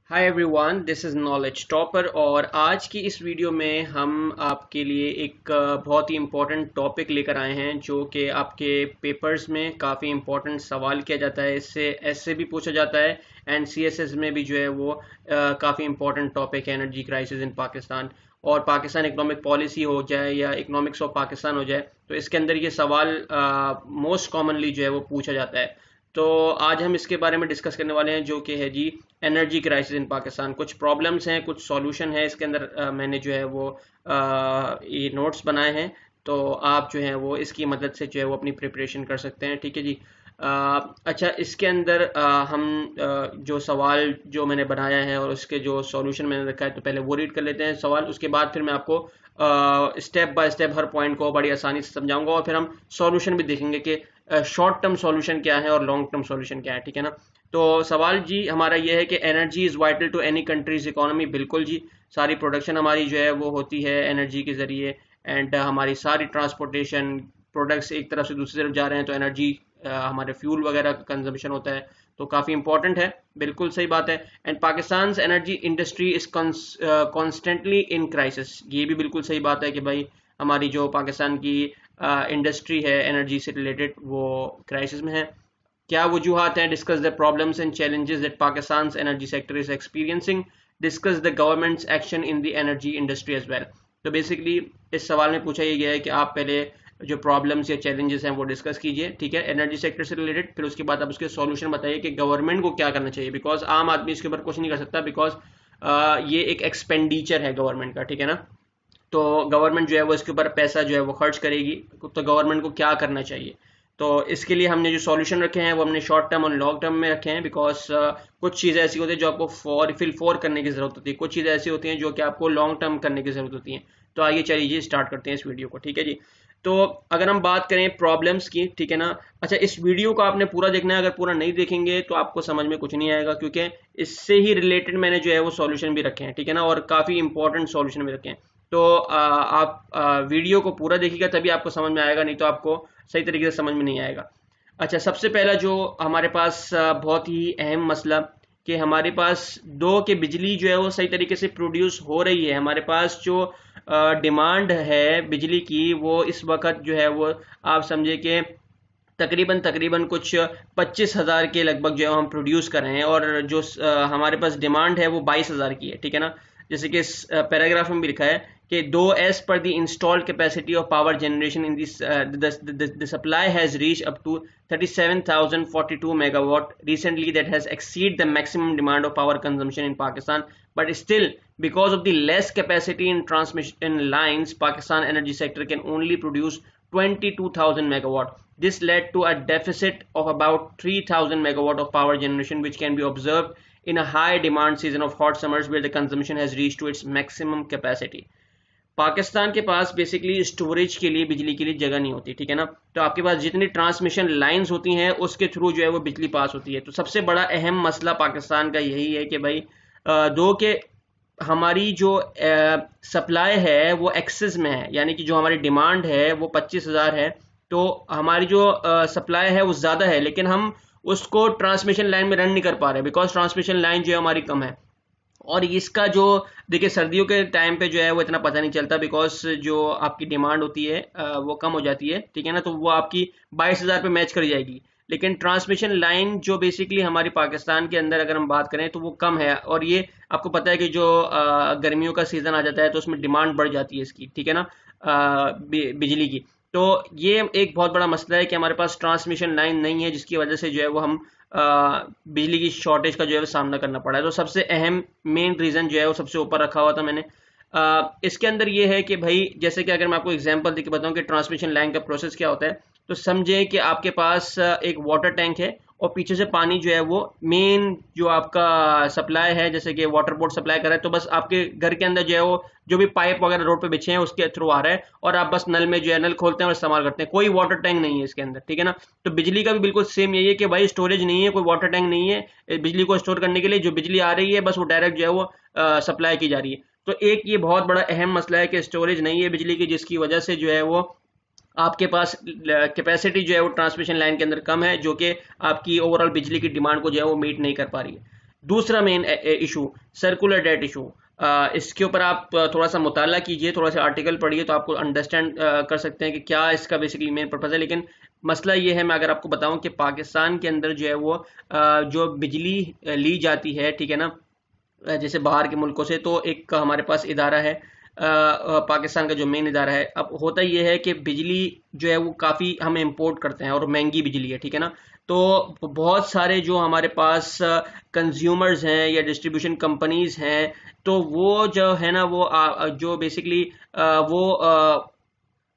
Hi everyone, this is knowledge topper और आज की इस वीडियो में हम आपके लिए एक बहुत ही इम्पोर्टेंट टॉपिक लेकर आए हैं जो कि आपके पेपर्स में काफ़ी इम्पोर्टेंट सवाल किया जाता है। इससे ऐसे भी पूछा जाता है एंड सीएसएस में भी जो है वो काफ़ी इम्पोर्टेंट टॉपिक है एनर्जी क्राइसिस इन पाकिस्तान। और पाकिस्तान इकोनॉमिक पॉलिसी हो जाए या इकोनॉमिक्स ऑफ पाकिस्तान हो जाए तो इसके अंदर ये सवाल मोस्ट कॉमनली जो है वो पूछा जाता है। तो आज हम इसके बारे में डिस्कस करने वाले हैं जो कि है जी एनर्जी क्राइसिस इन पाकिस्तान। कुछ प्रॉब्लम्स हैं, कुछ सॉल्यूशन है इसके अंदर। मैंने जो है वो ये नोट्स बनाए हैं, तो आप जो है वो इसकी मदद से जो है वो अपनी प्रिपरेशन कर सकते हैं। ठीक है जी। अच्छा, इसके अंदर हम जो सवाल जो मैंने बनाया है और उसके जो सॉल्यूशन मैंने रखा है, तो पहले वो रीड कर लेते हैं सवाल। उसके बाद फिर मैं आपको step by step her point को बड़ी आसानी से समझाऊंगा और फिर हम सॉल्यूशन भी देखेंगे कि शॉर्ट टर्म सॉल्यूशन क्या है और लॉन्ग टर्म सॉल्यूशन क्या है। ठीक है ना। तो सवाल जी हमारा ये है कि energy is vital to any country's economy. बिल्कुल जी, सारी प्रोडक्शन हमारी जो है वो होती है एनर्जी के ज़रिए एंड हमारी सारी ट्रांसपोर्टेशन प्रोडक्ट्स एक तरफ से दूसरी तरफ जा रहे हैं तो एनर्जी हमारे फ्यूल वगैरह का कंजम्पशन होता है, तो काफ़ी इंपॉर्टेंट है। बिल्कुल सही बात है। And Pakistan energy industry is constantly in crisis. ये भी बिल्कुल सही बात है कि भाई हमारी जो पाकिस्तान की इंडस्ट्री है एनर्जी से रिलेटेड वो क्राइसिस में है। क्या वजूहात हैं? Discuss the problems and challenges that Pakistan energy sector is experiencing. Discuss the government's action in the energy industry as well. तो बेसिकली इस सवाल में पूछा ये गया है कि आप पहले जो प्रॉब्लम्स या चैलेंजेस हैं वो डिस्कस कीजिए, ठीक है, एनर्जी सेक्टर से रिलेटेड। फिर उसके बाद आप उसके सॉल्यूशन बताइए कि गवर्नमेंट को क्या करना चाहिए, बिकॉज आम आदमी इसके ऊपर कुछ नहीं कर सकता, बिकॉज ये एक एक्सपेंडिचर है गवर्नमेंट का। ठीक है ना। तो गवर्नमेंट जो है वो इसके ऊपर पैसा जो है वो खर्च करेगी, तो गवर्नमेंट को क्या करना चाहिए। तो इसके लिए हमने जो सॉल्यूशन रखे हैं वो हमने शॉर्ट टर्म और लॉन्ग टर्म में रखे हैं, बिकॉज कुछ चीज़ें ऐसी होती है जो आपको फॉर करने की ज़रूरत होती है, कुछ चीज़ें ऐसी होती हैं जो कि आपको लॉन्ग टर्म करने की ज़रूरत होती हैं। तो आइए चलिए स्टार्ट करते हैं इस वीडियो को। ठीक है जी। तो अगर हम बात करें प्रॉब्लम्स की, ठीक है ना। अच्छा, इस वीडियो को आपने पूरा देखना है, अगर पूरा नहीं देखेंगे तो आपको समझ में कुछ नहीं आएगा, क्योंकि इससे ही रिलेटेड मैंने जो है वो सॉल्यूशन भी रखे हैं, ठीक है ना, और काफ़ी इंपॉर्टेंट सॉल्यूशन भी रखे हैं। तो आप वीडियो को पूरा देखिएगा तभी आपको समझ में आएगा, नहीं तो आपको सही तरीके से समझ में नहीं आएगा। अच्छा, सबसे पहला जो हमारे पास बहुत ही अहम मसला कि हमारे पास दो के बिजली जो है वो सही तरीके से प्रोड्यूस हो रही है। हमारे पास जो डिमांड है बिजली की वो इस वक्त जो है वो आप समझे कि तकरीबन तकरीबन कुछ 25,000 के लगभग जो है हम प्रोड्यूस कर रहे हैं, और जो हमारे पास डिमांड है वो 22,000 की है। ठीक है ना। जैसे कि इस पैराग्राफ में भी लिखा है कि दो as per the installed capacity of power generation in this the supply has reach up to 37,042 megawatt recently that has exceed the maximum demand of power consumption in Pakistan, but still because of the less capacity in transmission lines Pakistan energy sector can only produce 22,000 megawatt. This led to a deficit of about 3,000 megawatt of power generation, which can be observed in a high demand season of hot summers where the consumption has reached to its maximum capacity. Pakistan के पास basically storage के लिए बिजली के लिए जगह नहीं होती, ठीक है ना। तो आपके पास जितनी ट्रांसमिशन लाइंस होती हैं उसके थ्रू जो है वो बिजली पास होती है। तो सबसे बड़ा अहम मसला पाकिस्तान का यही है कि भाई दो के हमारी जो सप्लाई है वो एक्सेस में है, यानी कि जो हमारी डिमांड है वो 25,000 है, तो हमारी जो सप्लाई है वो ज़्यादा है, लेकिन हम उसको ट्रांसमिशन लाइन में रन नहीं कर पा रहे बिकॉज ट्रांसमिशन लाइन जो है हमारी कम है। और इसका जो देखिए सर्दियों के टाइम पे जो है वो इतना पता नहीं चलता, बिकॉज जो आपकी डिमांड होती है वो कम हो जाती है, ठीक है ना, तो वो आपकी 22,000 पे मैच कर जाएगी। लेकिन ट्रांसमिशन लाइन जो बेसिकली हमारी पाकिस्तान के अंदर अगर हम बात करें तो वो कम है, और ये आपको पता है कि जो गर्मियों का सीज़न आ जाता है तो उसमें डिमांड बढ़ जाती है इसकी, ठीक है ना, बिजली की। तो ये एक बहुत बड़ा मसला है कि हमारे पास ट्रांसमिशन लाइन नहीं है, जिसकी वजह से जो है वो हम बिजली की शॉर्टेज का जो है वो सामना करना पड़ा है। तो सबसे अहम मेन रीज़न जो है वो सबसे ऊपर रखा हुआ था मैंने। इसके अंदर ये है कि भाई जैसे कि अगर मैं आपको एग्जांपल देके बताऊं कि ट्रांसमिशन लाइन का प्रोसेस क्या होता है, तो समझे कि आपके पास एक वाटर टैंक है और पीछे से पानी जो है वो मेन जो आपका सप्लाई है, जैसे कि वाटर बोर्ड सप्लाई कर रहा है, तो बस आपके घर के अंदर जो है वो जो भी पाइप वगैरह रोड पे बिछे हैं उसके थ्रू आ रहा है, और आप बस नल में जो है नल खोलते हैं और इस्तेमाल करते हैं, कोई वाटर टैंक नहीं है इसके अंदर, ठीक है ना। तो बिजली का भी बिल्कुल सेम यही है कि भाई स्टोरेज नहीं है, कोई वाटर टैंक नहीं है बिजली को स्टोर करने के लिए, जो बिजली आ रही है बस वो डायरेक्ट जो है वो सप्लाई की जा रही है। तो एक ये बहुत बड़ा अहम मसला है कि स्टोरेज नहीं है बिजली की, जिसकी वजह से जो है वो आपके पास कैपेसिटी जो है वो ट्रांसमिशन लाइन के अंदर कम है, जो कि आपकी ओवरऑल बिजली की डिमांड को जो है वो मीट नहीं कर पा रही है। दूसरा main issue circular debt issue, इसके ऊपर आप थोड़ा सा मुताला कीजिए, थोड़ा सा आर्टिकल पढ़िए तो आपको अंडरस्टैंड कर सकते हैं कि क्या इसका बेसिकली मेन पर्पज़ है। लेकिन मसला ये है, मैं अगर आपको बताऊं कि पाकिस्तान के अंदर जो है वो जो बिजली ली जाती है, ठीक है ना, जैसे बाहर के मुल्कों से, तो एक हमारे पास इदारा है, पाकिस्तान का जो मेन इदारा है। अब होता ये है कि बिजली जो है वो काफ़ी हम इंपोर्ट करते हैं और महंगी बिजली है, ठीक है ना। तो बहुत सारे जो हमारे पास कंज्यूमर्स हैं या डिस्ट्रीब्यूशन कंपनीज हैं, तो वो जो है ना वो जो बेसिकली वो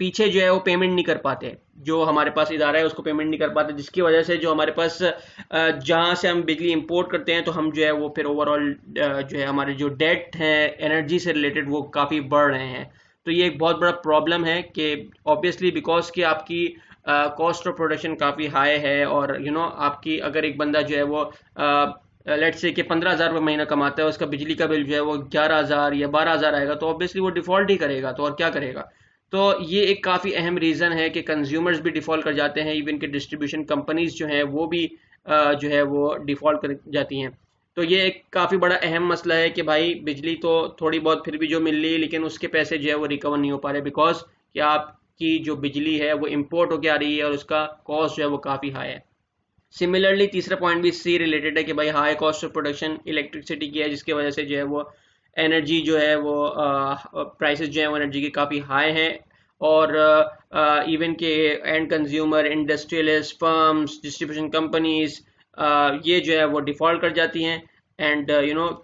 पीछे जो है वो पेमेंट नहीं कर पाते, जो हमारे पास इदारा है उसको पेमेंट नहीं कर पाते, जिसकी वजह से जो हमारे पास जहाँ से हम बिजली इंपोर्ट करते हैं, तो हम जो है वो फिर ओवरऑल जो है हमारे जो डेट है एनर्जी से रिलेटेड वो काफ़ी बढ़ रहे हैं। तो ये एक बहुत बड़ा प्रॉब्लम है कि ऑब्वियसली बिकॉज कि आपकी कॉस्ट ऑफ प्रोडक्शन काफ़ी हाई है, और आपकी अगर एक बंदा जो है वो लेट्स से कि 15,000 रुपये महीना कमाता है, उसका बिजली का बिल जो है वो 11,000 या 12,000 आएगा, तो ऑब्वियसली वो डिफ़ॉल्ट ही करेगा, तो और क्या करेगा। तो ये एक काफ़ी अहम रीज़न है कि कंज्यूमर्स भी डिफ़ॉल्ट कर जाते हैं, इवन कि डिस्ट्रीब्यूशन कंपनीज जो हैं वो भी जो है वो डिफ़ॉल्ट कर जाती हैं। तो ये एक काफ़ी बड़ा अहम मसला है कि भाई बिजली तो थोड़ी बहुत फिर भी जो मिल रही है, लेकिन उसके पैसे जो है वो रिकवर नहीं हो पा रहे, बिकॉज कि आपकी जो बिजली है वो इम्पोर्ट होकर आ रही है और उसका कॉस्ट जो है वो काफ़ी हाई है। सिमिलरली तीसरा पॉइंट भी इससे रिलेटेड है कि भाई high cost of production electricity की है, जिसकी वजह से जो है वो एनर्जी जो है वो प्राइसेस जो है वो एनर्जी के काफ़ी हाई हैं, और इवन के and consumer, industrialist, firms, distribution companies ये जो है वो डिफ़ॉल्ट कर जाती हैं, एंड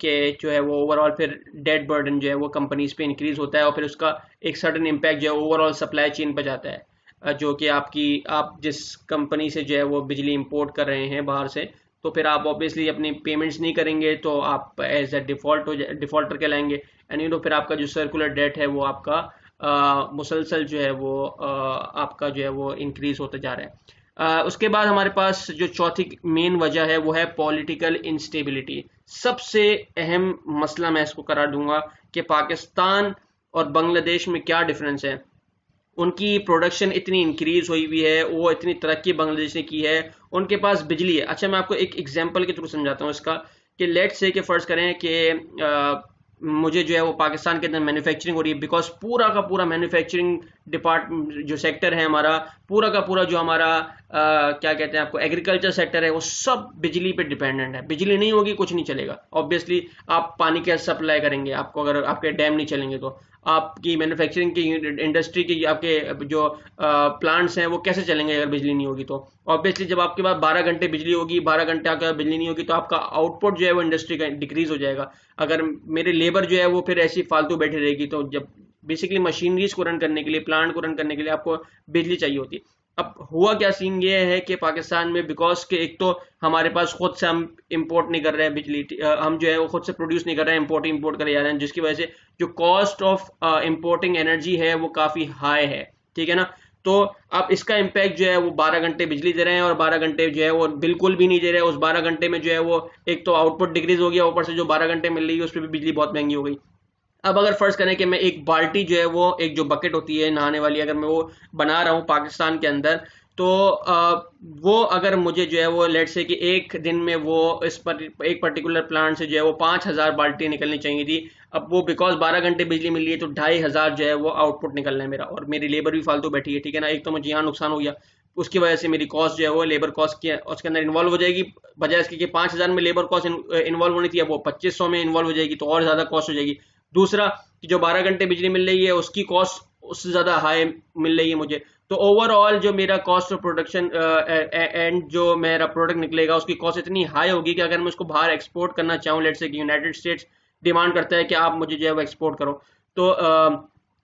कि जो है वो ओवरऑल फिर डेट बर्डन जो है वो कंपनीज पे इंक्रीज होता है, और फिर उसका एक सर्टेन इम्पैक्ट जो है ओवरऑल सप्लाई चेन पर जाता है, जो कि आप जिस कंपनी से जो है वो बिजली इंपोर्ट कर रहे हैं बाहर से, तो फिर आप ऑब्वियसली अपनी पेमेंट्स नहीं करेंगे, तो आप एज अ डिफॉल्टर कहलाएंगे, एंड फिर आपका जो सर्कुलर डेट है वो आपका मुसलसल जो है वो आपका जो है वो इंक्रीज होता जा रहा है। उसके बाद हमारे पास जो चौथी मेन वजह है वो है पॉलिटिकल इंस्टेबिलिटी। सबसे अहम मसला मैं इसको करार दूंगा कि पाकिस्तान और बांग्लादेश में क्या डिफरेंस है। उनकी प्रोडक्शन इतनी इंक्रीज हुई है, वो इतनी तरक्की बांग्लादेश ने की है, उनके पास बिजली है। अच्छा, मैं आपको एक एग्जांपल के थ्रू समझाता हूँ इसका, कि लेट्स से कि फर्ज करें कि मुझे जो है वो पाकिस्तान के अंदर मैन्युफैक्चरिंग हो रही है, बिकॉज पूरा का पूरा मैन्युफैक्चरिंग डिपार्टमेंट जो सेक्टर है हमारा, पूरा का पूरा जो हमारा क्या कहते हैं आपको एग्रीकल्चर सेक्टर है, वो सब बिजली पे डिपेंडेंट है। बिजली नहीं होगी कुछ नहीं चलेगा। ऑब्वियसली आप पानी कैसे सप्लाई करेंगे, आपको अगर आपके डैम नहीं चलेंगे तो आपकी मैन्युफैक्चरिंग की इंडस्ट्री की आपके जो प्लांट्स हैं वो कैसे चलेंगे अगर बिजली नहीं होगी। तो ऑब्वियसली जब आपके पास 12 घंटे बिजली होगी, 12 घंटे आपके पास बिजली नहीं होगी, तो आपका आउटपुट जो है वो इंडस्ट्री का डिक्रीज हो जाएगा। अगर मेरे लेबर जो है वो फिर ऐसी फालतू बैठी रहेगी, तो जब बेसिकली मशीनरीज को रन करने के लिए, प्लांट को रन करने के लिए आपको बिजली चाहिए होती है। अब हुआ क्या सीन ये है कि पाकिस्तान में बिकॉज के एक तो हमारे पास खुद से हम इंपोर्ट नहीं कर रहे हैं बिजली, हम जो है वो खुद से प्रोड्यूस नहीं कर रहे हैं, इंपोर्ट करे जा रहे हैं, जिसकी वजह से जो कॉस्ट ऑफ इंपोर्टिंग एनर्जी है वो काफ़ी हाई है, ठीक है ना। तो अब इसका इम्पैक्ट जो है वो 12 घंटे बिजली दे रहे हैं और 12 घंटे जो है वो बिल्कुल भी नहीं दे रहे हैं। उस 12 घंटे में जो है वो एक तो आउटपुट डिक्रीज हो गया, ऊपर से जो 12 घंटे मिल रही है उस पर भी बिजली बहुत महंगी हो गई। अब अगर फर्ज करें कि मैं एक बाल्टी जो है वो एक जो बकेट होती है नहाने वाली, अगर मैं वो बना रहा हूँ पाकिस्तान के अंदर, तो वो अगर मुझे जो है वो लेट से कि एक दिन में वो इस पर एक पर्टिकुलर प्लांट से जो है वो 5,000 बाल्टी निकलनी चाहिए थी। अब वो बिकॉज 12 घंटे बिजली मिल रही है तो 2,500 जो है वो आउटपुट निकलना है मेरा, और मेरी लेबर भी फालतू बैठी है, ठीक है ना। एक तो मुझे यहाँ नुकसान हो गया, उसकी वजह से मेरी कॉस्ट जो है वो लेबर कॉस्ट की उसके अंदर इन्वॉल्व हो जाएगी, बजाय इसके कि 5,000 में लेबर कॉस्ट इन्वॉल्व होनी थी, अब वो 2,500 में इन्वॉल्व हो जाएगी, तो और ज़्यादा कॉस्ट हो जाएगी। दूसरा कि जो 12 घंटे बिजली मिल रही है उसकी कॉस्ट उससे ज़्यादा हाई मिल रही है मुझे, तो ओवरऑल जो मेरा कॉस्ट ऑफ प्रोडक्शन एंड जो मेरा प्रोडक्ट निकलेगा उसकी कॉस्ट इतनी हाई होगी कि अगर मैं उसको बाहर एक्सपोर्ट करना चाहूँ, लेट्स से कि यूनाइटेड स्टेट्स डिमांड करता है कि आप मुझे जो है वो एक्सपोर्ट करो, तो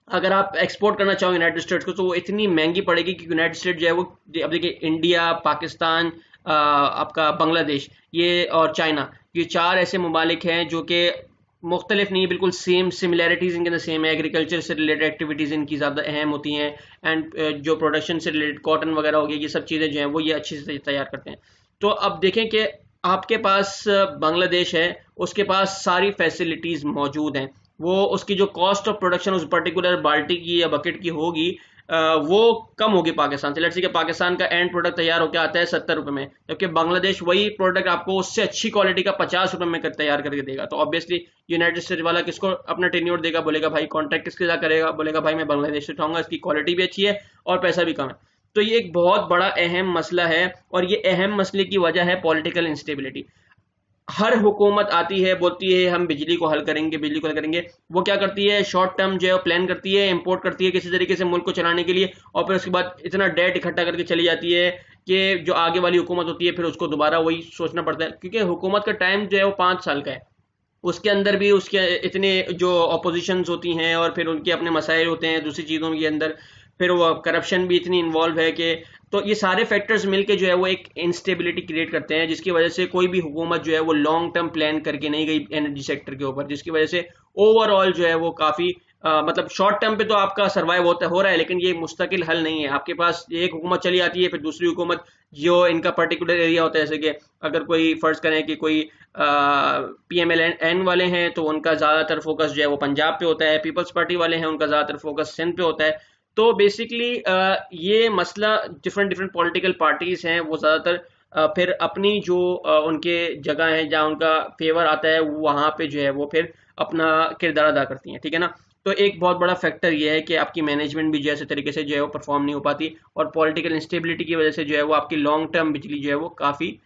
अगर आप एक्सपोर्ट करना चाहो यूनाइटेड स्टेट्स को, तो वो इतनी महंगी पड़ेगी कि यूनाइटेड स्टेट जो है वो, अब देखिए इंडिया, पाकिस्तान, आपका बांग्लादेश ये और चाइना, ये 4 ऐसे ममालिक हैं जो कि मुख्तलिफ नहीं, बिल्कुल सेम, सिमिलैरिटीज़ इनके अंदर सेम है। एग्रीकल्चर से रिलेटेड एक्टिविटीज़ इनकी ज़्यादा अहम होती हैं, एंड जो प्रोडक्शन से रिलेटेड कॉटन वगैरह हो गया, ये सब चीज़ें जो हैं वो ये अच्छे से तैयार करते हैं। तो अब देखें कि आपके पास बांग्लादेश है, उसके पास सारी फैसिलिटीज़ मौजूद हैं, वो उसकी जो कॉस्ट ऑफ प्रोडक्शन उस पर्टिकुलर बाल्टी की या बकेट की होगी वो कम होगी पाकिस्तान से। लेट्स से कि पाकिस्तान का एंड प्रोडक्ट तैयार होकर आता है 70 रुपए में, जबकि बांग्लादेश वही प्रोडक्ट आपको उससे अच्छी क्वालिटी का 50 रुपए में तैयार करके देगा। तो ऑब्वियसली यूनाइटेड स्टेट्स वाला किसको अपना टेन्योर देगा, बोलेगा भाई कॉन्ट्रैक्ट किसके साथ करेगा, बोलेगा भाई मैं बांग्लादेश से उठाऊंगा, इसकी क्वालिटी भी अच्छी है और पैसा भी कम है। तो ये एक बहुत बड़ा अहम मसला है, और ये अहम मसले की वजह है पॉलिटिकल इंस्टेबिलिटी। हर हुकूमत आती है, बोलती है हम बिजली को हल करेंगे, बिजली को हल करेंगे। वो क्या करती है, शॉर्ट टर्म जो है प्लान करती है, इंपोर्ट करती है किसी तरीके से मुल्क को चलाने के लिए, और फिर उसके बाद इतना डेट इकट्ठा करके चली जाती है कि जो आगे वाली हुकूमत होती है फिर उसको दोबारा वही सोचना पड़ता है, क्योंकि हुकूमत का टाइम जो है वो 5 साल का है। उसके अंदर भी उसके इतने जो अपोजिशंस होती हैं और फिर उनके अपने मसाइल होते हैं दूसरी चीज़ों के अंदर, फिर वो करप्शन भी इतनी इन्वॉल्व है कि तो ये सारे फैक्टर्स मिलके जो है वो एक इंस्टेबिलिटी क्रिएट करते हैं, जिसकी वजह से कोई भी हुकूमत जो है वो लॉन्ग टर्म प्लान करके नहीं गई एनर्जी सेक्टर के ऊपर, जिसकी वजह से ओवरऑल जो है वो काफ़ी मतलब शॉर्ट टर्म पे तो आपका सर्वाइव हो रहा है, लेकिन ये मुस्तकिल हल नहीं है। आपके पास एक हुकूमत चली आती है, फिर दूसरी हुकूमत जो इनका पर्टिकुलर एरिया होता है, जैसे कि अगर कोई फर्ज करें कि कोई PMLN वाले हैं तो उनका ज़्यादातर फोकस जो है वो पंजाब पे होता है, पीपल्स पार्टी वाले हैं उनका ज़्यादातर फोकस सिंध पे होता है। तो बेसिकली ये मसला डिफरेंट डिफरेंट पॉलिटिकल पार्टीज हैं वो ज़्यादातर फिर अपनी जो उनके जगह है जहाँ उनका फेवर आता है वहाँ पे जो है वो फिर अपना किरदार अदा करती हैं, ठीक है ना। तो एक बहुत बड़ा फैक्टर ये है कि आपकी मैनेजमेंट भी जैसे तरीके से जो है वो परफॉर्म नहीं हो पाती, और पॉलिटिकल इंस्टेबिलिटी की वजह से जो है वो आपकी लॉन्ग टर्म बिजली जो है वो काफ़ी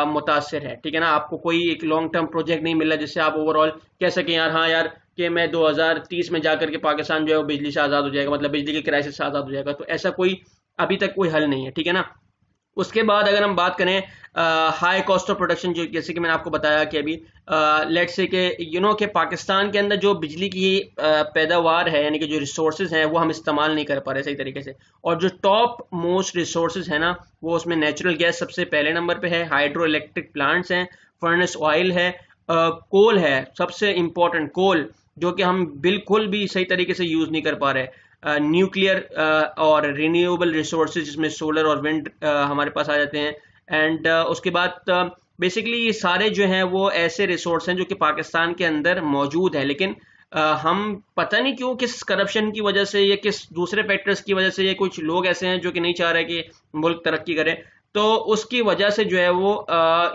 मुतासर है, ठीक है ना। आपको कोई एक लॉन्ग टर्म प्रोजेक्ट नहीं मिला जिससे आप ओवरऑल कह सकें यार हाँ यार कि मैं 2030 में जाकर के पाकिस्तान जो है वो बिजली से आज़ाद हो जाएगा, मतलब बिजली के क्राइसिस से आज़ाद हो जाएगा। तो ऐसा कोई अभी तक कोई हल नहीं है, ठीक है ना। उसके बाद अगर हम बात करें हाई कॉस्ट ऑफ प्रोडक्शन, जो जैसे कि मैंने आपको बताया कि अभी लेट्स से कि कि पाकिस्तान के अंदर जो बिजली की पैदावार है, यानी कि जो रिसोर्सेज हैं वो हम इस्तेमाल नहीं कर पा रहे सही तरीके से, और जो टॉप मोस्ट रिसोर्सेज है ना वो उसमें नेचुरल गैस सबसे पहले नंबर पे है, हाइड्रो इलेक्ट्रिक प्लांट्स हैं, फर्नेस ऑयल है, कोल है, सबसे इम्पोर्टेंट कोल जो कि हम बिल्कुल भी सही तरीके से यूज़ नहीं कर पा रहे, न्यूक्लियर और रिन्यूएबल रिसोर्सेज जिसमें सोलर और विंड हमारे पास आ जाते हैं, एंड उसके बाद बेसिकली ये सारे जो हैं वो ऐसे रिसोर्स हैं जो कि पाकिस्तान के अंदर मौजूद है, लेकिन हम पता नहीं क्यों किस करप्शन की वजह से या किस दूसरे फैक्टर्स की वजह से ये कुछ लोग ऐसे हैं जो कि नहीं चाह रहे कि मुल्क तरक्की करे, तो उसकी वजह से जो है वो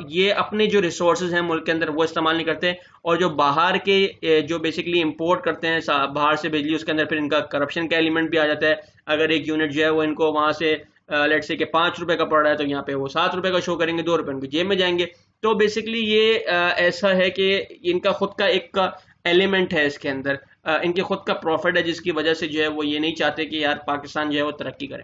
ये अपने जो रिसोर्सेज हैं मुल्क के अंदर वो इस्तेमाल नहीं करते, और जो बाहर के जो बेसिकली इंपोर्ट करते हैं बाहर से बिजली, उसके अंदर फिर इनका करप्शन का एलिमेंट भी आ जाता है। अगर एक यूनिट जो है वो इनको वहाँ से लेट्स से कि 5 रुपए का पड़ रहा है तो यहाँ पे वो 7 रुपए का शो करेंगे, 2 रुपए उनकी जेब में जाएंगे। तो बेसिकली ये ऐसा है कि इनका खुद का एक एलिमेंट है इसके अंदर, इनके खुद का प्रॉफिट है, जिसकी वजह से जो है वो ये नहीं चाहते कि यार पाकिस्तान जो है वो तरक्की करे।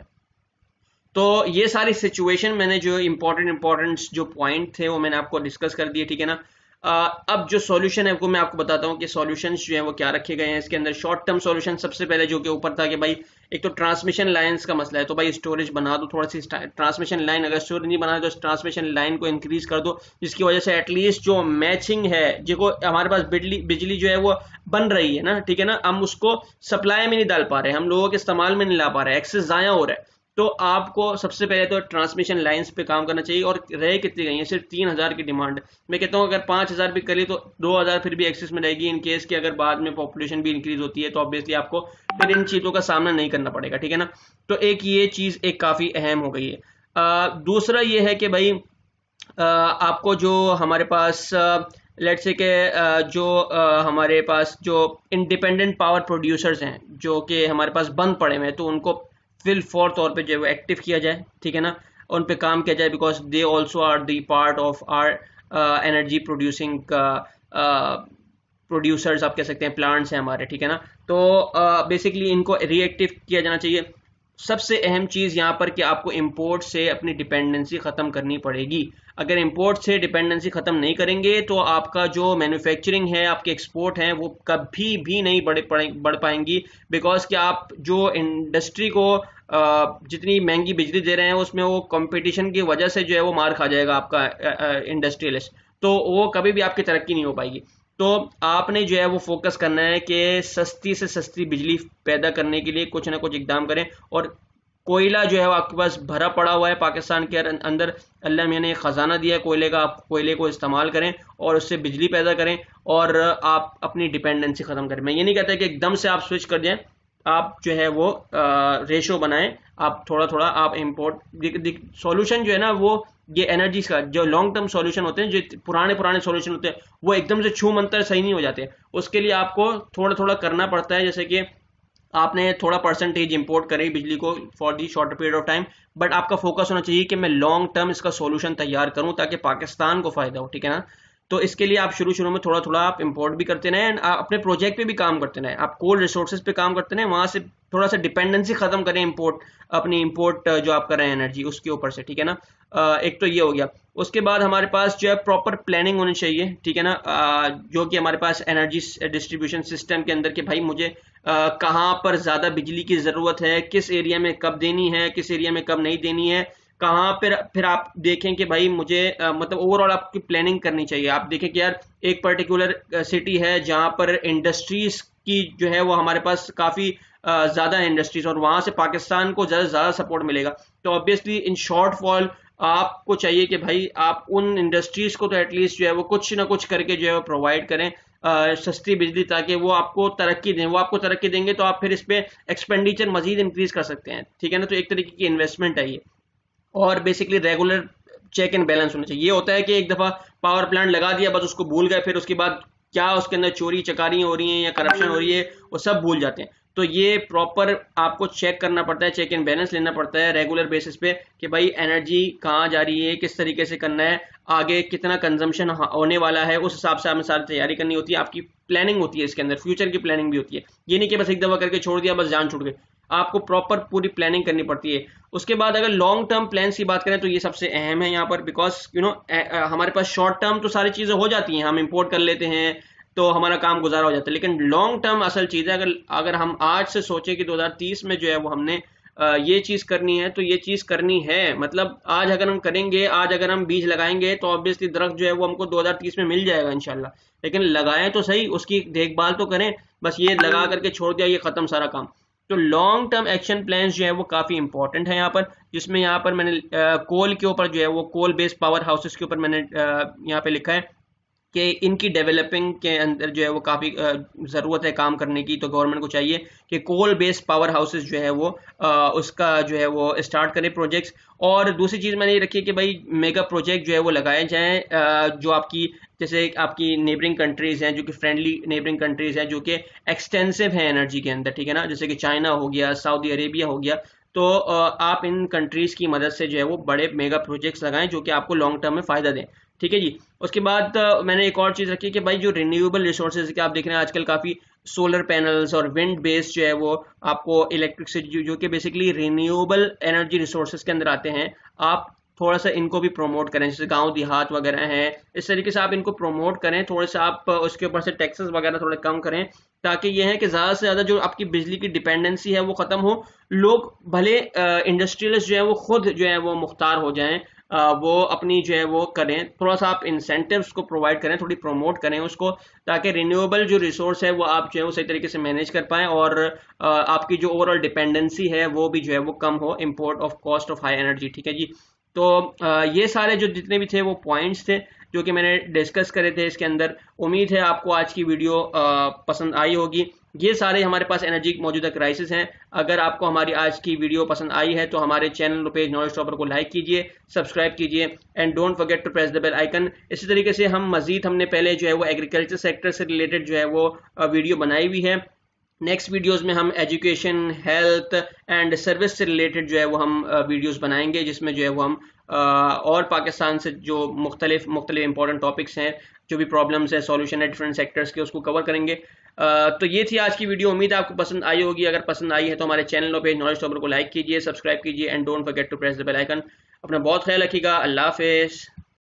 तो ये सारी सिचुएशन मैंने जो इम्पोर्टेंट जो पॉइंट थे वो मैंने आपको डिस्कस कर दिए, ठीक है ना। अब जो सॉल्यूशन है वो मैं आपको बताता हूँ कि सॉल्यूशंस जो हैं वो क्या रखे गए हैं इसके अंदर। शॉर्ट टर्म सॉल्यूशन सबसे पहले जो कि ऊपर था कि भाई एक तो ट्रांसमिशन लाइंस का मसला है, तो भाई स्टोरेज बना दो थोड़ा सी ट्रांसमिशन लाइन, अगर स्टोरेज नहीं बना तो ट्रांसमिशन लाइन को इंक्रीज कर दो, जिसकी वजह से एटलीस्ट जो मैचिंग है जो हमारे पास बिजली जो है वो बन रही है ना, ठीक है ना, हम उसको सप्लाई में नहीं डाल पा रहे, हम लोगों के इस्तेमाल में नहीं ला पा रहे, एक्सेस ज़ाया हो रहा है। तो आपको सबसे पहले तो ट्रांसमिशन लाइंस पे काम करना चाहिए, और रह कितनी गई है, सिर्फ 3000 की डिमांड। मैं कहता हूँ अगर 5000 भी करी तो 2000 फिर भी एक्सेस में रहेगी, इन केस कि अगर बाद में पॉपुलेशन भी इंक्रीज होती है तो ऑब्वियसली आपको फिर इन चीज़ों का सामना नहीं करना पड़ेगा, ठीक है ना। तो एक ये चीज़ एक काफ़ी अहम हो गई है। दूसरा ये है कि भाई आपको जो हमारे पास लेट्स से के जो हमारे पास जो इंडिपेंडेंट पावर प्रोड्यूसर्स हैं जो कि हमारे पास बंद पड़े हुए हैं, तो उनको फिल फॉर तौर पे जो है एक्टिव किया जाए, ठीक है ना, उन पे काम किया जाए, because they also are the part of our energy producing producers आप कह सकते हैं, प्लांट्स हैं हमारे, ठीक है ना। तो बेसिकली इनको रीएक्टिव किया जाना चाहिए। सबसे अहम चीज़ यहाँ पर कि आपको इंपोर्ट से अपनी डिपेंडेंसी ख़त्म करनी पड़ेगी। अगर इंपोर्ट से डिपेंडेंसी ख़त्म नहीं करेंगे तो आपका जो मैन्युफैक्चरिंग है, आपके एक्सपोर्ट हैं, वो कभी भी नहीं बढ़ पाएंगी, बिकॉज कि आप जो इंडस्ट्री को जितनी महंगी बिजली दे रहे हैं उसमें वो कंपटीशन की वजह से जो है वो मार खा जाएगा आपका इंडस्ट्रियलिस्ट, तो वो कभी भी आपकी तरक्की नहीं हो पाएगी। तो आपने जो है वो फोकस करना है कि सस्ती से सस्ती बिजली पैदा करने के लिए कुछ ना कुछ इकदाम करें, और कोयला जो है वो आपके पास भरा पड़ा हुआ है पाकिस्तान के अंदर, अल्लाह मियां ने ख़जाना दिया है कोयले का, आप कोयले को इस्तेमाल करें और उससे बिजली पैदा करें और आप अपनी डिपेंडेंसी ख़त्म करें। मैं ये नहीं कहता कि एकदम से आप स्विच कर जाएं, आप जो है वो रेशो बनाएं, आप थोड़ा थोड़ा आप इम्पोर्ट सॉल्यूशन जो है ना वो ये एनर्जी का जो लॉन्ग टर्म सॉल्यूशन होते हैं, जो पुराने सॉल्यूशन होते हैं वो एकदम से छू मंतर सही नहीं हो जाते। उसके लिए आपको थोड़ा थोड़ा करना पड़ता है, जैसे कि आपने थोड़ा परसेंटेज इंपोर्ट करी बिजली को for the shorter period of time, but आपका फोकस होना चाहिए कि मैं लॉन्ग टर्म इसका सॉल्यूशन तैयार करूं ताकि पाकिस्तान को फायदा हो, ठीक है ना। तो इसके लिए आप शुरू शुरू में थोड़ा थोड़ा आप इंपोर्ट भी करते रहें एंड अपने प्रोजेक्ट पे भी काम करते रहें, आप कोल रिसोर्सेज पे काम करते रहें, वहां से थोड़ा सा डिपेंडेंसी खत्म करें इंपोर्ट, अपनी इंपोर्ट जो आप कर रहे हैं एनर्जी उसके ऊपर से, ठीक है ना। एक तो ये हो गया। उसके बाद हमारे पास जो है प्रॉपर प्लानिंग होनी चाहिए, ठीक है ना, जो कि हमारे पास एनर्जी डिस्ट्रीब्यूशन सिस्टम के अंदर कि भाई मुझे कहाँ पर ज़्यादा बिजली की ज़रूरत है, किस एरिया में कब देनी है, किस एरिया में कब नहीं देनी है, कहाँ पर फिर आप देखें कि भाई मुझे मतलब ओवरऑल आपकी प्लानिंग करनी चाहिए। आप देखें कि यार एक पर्टिकुलर सिटी है जहाँ पर इंडस्ट्रीज की जो है वो हमारे पास काफ़ी ज़्यादा इंडस्ट्रीज और वहाँ से पाकिस्तान को ज़्यादा सपोर्ट मिलेगा, तो ऑब्वियसली इन शॉर्ट फॉल आपको चाहिए कि भाई आप उन इंडस्ट्रीज को तो एटलीस्ट जो है वो कुछ ना कुछ करके जो है वो प्रोवाइड करें सस्ती बिजली, ताकि वो आपको तरक्की दें। वो आपको तरक्की देंगे तो आप फिर इस पे एक्सपेंडिचर मजीद इंक्रीज कर सकते हैं, ठीक है ना। तो एक तरीके की इन्वेस्टमेंट है ये। और basically regular check and balance होना चाहिए। ये होता है कि एक दफा पावर प्लांट लगा दिया बस उसको भूल गए, फिर उसके बाद क्या उसके अंदर चोरी चकारी हो रही है या करप्शन हो रही है वो सब भूल जाते हैं। तो ये प्रॉपर आपको चेक करना पड़ता है, चेक एंड बैलेंस लेना पड़ता है रेगुलर बेसिस पे कि भाई एनर्जी कहाँ जा रही है, किस तरीके से करना है, आगे कितना कंजम्पशन होने वाला है, उस हिसाब से हमें सारी तैयारी करनी होती है। आपकी प्लानिंग होती है इसके अंदर, फ्यूचर की प्लानिंग भी होती है। ये नहीं कि बस एक दफा करके छोड़ दिया बस जान छूट गई, आपको प्रॉपर पूरी प्लानिंग करनी पड़ती है। उसके बाद अगर लॉन्ग टर्म प्लान्स की बात करें तो ये सबसे अहम है यहाँ पर, बिकॉज यू नो हमारे पास शॉर्ट टर्म तो सारी चीज़ें हो जाती हैं, हम इंपोर्ट कर लेते हैं तो हमारा काम गुजारा हो जाता है, लेकिन लॉन्ग टर्म असल चीज़ है। अगर हम आज से सोचें कि 2030 में जो है वो हमने ये चीज़ करनी है, तो ये चीज़ करनी है, मतलब आज अगर हम करेंगे, आज अगर हम बीज लगाएंगे तो ऑब्वियसली दरख्त जो है वो हमको 2030 में मिल जाएगा इंशाल्लाह, लेकिन लगाएं तो सही, उसकी देखभाल तो करें। बस ये लगा करके छोड़ दिया ये खत्म सारा काम। तो लॉन्ग टर्म एक्शन प्लान्स जो है वो काफ़ी इंपॉर्टेंट है यहाँ पर, जिसमें यहाँ पर मैंने कोल के ऊपर जो है वो कोल बेस्ड पावर हाउसेस के ऊपर मैंने यहाँ पे लिखा है कि इनकी डेवलपिंग के अंदर जो है वो काफ़ी ज़रूरत है काम करने की। तो गवर्नमेंट को चाहिए कि कोल बेस्ड पावर हाउसेस जो है वो उसका जो है वो स्टार्ट करें प्रोजेक्ट्स। और दूसरी चीज़ मैंने ये रखी है कि भाई मेगा प्रोजेक्ट जो है वो लगाए जाएं, जो आपकी जैसे आपकी नेबरिंग कंट्रीज़ हैं, जो कि फ्रेंडली नेबरिंग कंट्रीज़ हैं, जो कि एक्सटेंसिव हैं एनर्जी के अंदर, ठीक है ना, जैसे कि चाइना हो गया, सऊदी अरेबिया हो गया। तो आप इन कंट्रीज़ की मदद से जो है वो बड़े मेगा प्रोजेक्ट्स लगाएं जो कि आपको लॉन्ग टर्म में फ़ायदा दें, ठीक है जी। उसके बाद मैंने एक और चीज़ रखी कि भाई जो रिन्यूएबल रिसोर्सेज के आप देख रहे हैं आजकल काफ़ी सोलर पैनल्स और विंड बेस्ड जो है वो आपको इलेक्ट्रिसिटी जो कि बेसिकली रिन्यूएबल एनर्जी रिसोर्सेज के अंदर आते हैं, आप थोड़ा सा इनको भी प्रमोट करें। जैसे गांव देहात वगैरह हैं, इस तरीके से आप इनको प्रमोट करें, थोड़े से आप उसके ऊपर से टैक्सेस वगैरह थोड़े कम करें, ताकि यह है कि ज़्यादा से ज़्यादा जो आपकी बिजली की डिपेंडेंसी है वो ख़त्म हो। लोग भले इंडस्ट्रियलिस्ट जो है वो खुद जो है वो मुख्तार हो जाएं, वो अपनी जो है वो करें, थोड़ा सा आप इंसेंटिव्स को प्रोवाइड करें, थोड़ी प्रमोट करें उसको, ताकि रिन्यूएबल जो रिसोर्स है वो आप जो है वो सही तरीके से मैनेज कर पाएं और आपकी जो ओवरऑल डिपेंडेंसी है वो भी जो है वो कम हो import of cost of high energy, ठीक है जी। तो ये सारे जो जितने भी थे वो पॉइंट्स थे जो कि मैंने डिस्कस करे थे इसके अंदर। उम्मीद है आपको आज की वीडियो पसंद आई होगी। ये सारे हमारे पास एनर्जी मौजूदा क्राइसिस हैं। अगर आपको हमारी आज की वीडियो पसंद आई है तो हमारे चैनल पेज नॉलेज टॉपर को लाइक कीजिए, सब्सक्राइब कीजिए and don't forget to press the bell icon. इसी तरीके से हमने पहले जो है वो एग्रीकल्चर सेक्टर से रिलेटेड जो है वो वीडियो बनाई हुई है। नेक्स्ट वीडियोस में हम एजुकेशन, हेल्थ एंड सर्विस से रिलेटेड जो है वो हम वीडियोस बनाएंगे, जिसमें जो है वो हम और पाकिस्तान से जो मुख्तलिफ इंपॉर्टेंट टॉपिक्स हैं, जो भी प्रॉब्लम्स हैं, सॉल्यूशन है डिफरेंट सेक्टर्स के, उसको कवर करेंगे। तो ये थी आज की वीडियो। उम्मीद है आपको पसंद आई होगी। अगर पसंद आई है तो हमारे चैनल और पेज नॉलेज टॉपर को लाइक कीजिए, सब्सक्राइब कीजिए and don't forget to press the bell icon. अपना बहुत ख्याल रखिएगा। अल्लाह हाफिज़।